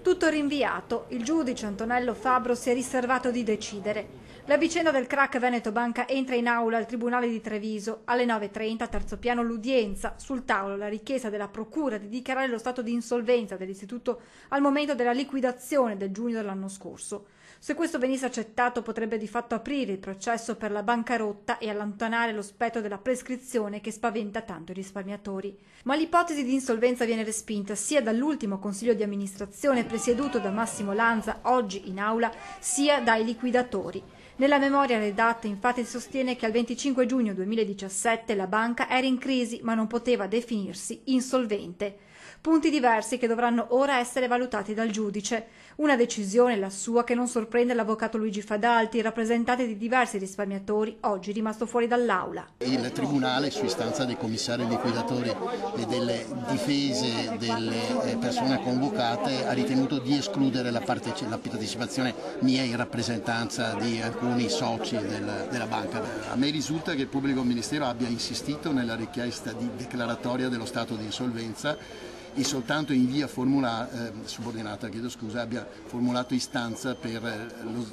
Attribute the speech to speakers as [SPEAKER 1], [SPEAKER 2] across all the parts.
[SPEAKER 1] Tutto rinviato, il giudice Antonello Fabbro si è riservato di decidere. La vicenda del crack Veneto Banca entra in aula al Tribunale di Treviso. Alle 9:30, terzo piano, l'udienza. Sul tavolo la richiesta della Procura di dichiarare lo stato di insolvenza dell'istituto al momento della liquidazione del giugno dell'anno scorso. Se questo venisse accettato potrebbe di fatto aprire il processo per la bancarotta e allontanare lo spettro della prescrizione che spaventa tanto i risparmiatori. Ma l'ipotesi di insolvenza viene respinta sia dall'ultimo consiglio di amministrazione presieduto da Massimo Lanza, oggi in aula, sia dai liquidatori. Nella memoria redatta infatti si sostiene che al 25 giugno 2017 la banca era in crisi ma non poteva definirsi insolvente. Punti diversi che dovranno ora essere valutati dal giudice. Una decisione, la sua, che non sorprende l'avvocato Luigi Fadalti, rappresentante di diversi risparmiatori, oggi rimasto fuori dall'aula.
[SPEAKER 2] Il Tribunale, su istanza dei commissari liquidatori e delle difese delle persone convocate, ha ritenuto di escludere la partecipazione mia in rappresentanza di alcuni soci della banca. A me risulta che il pubblico ministero abbia insistito nella richiesta di declaratoria dello stato di insolvenza e soltanto in via subordinata abbia formulato istanza per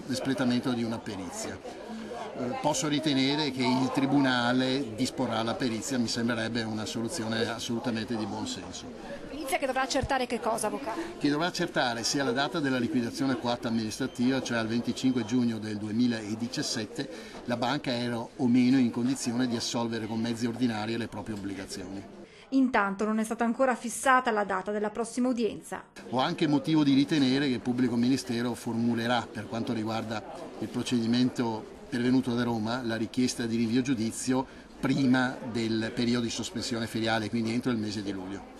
[SPEAKER 2] l'espletamento di una perizia. Posso ritenere che il Tribunale disporrà la perizia, mi sembrerebbe una soluzione assolutamente di buon senso.
[SPEAKER 1] Perizia che dovrà accertare che cosa, avvocato?
[SPEAKER 2] Che dovrà accertare se alla data della liquidazione coatta amministrativa, cioè al 25 giugno del 2017, la banca era o meno in condizione di assolvere con mezzi ordinari le proprie obbligazioni.
[SPEAKER 1] Intanto non è stata ancora fissata la data della prossima udienza.
[SPEAKER 2] Ho anche motivo di ritenere che il pubblico ministero formulerà, per quanto riguarda il procedimento pervenuto da Roma, la richiesta di rinvio a giudizio prima del periodo di sospensione feriale, quindi entro il mese di luglio.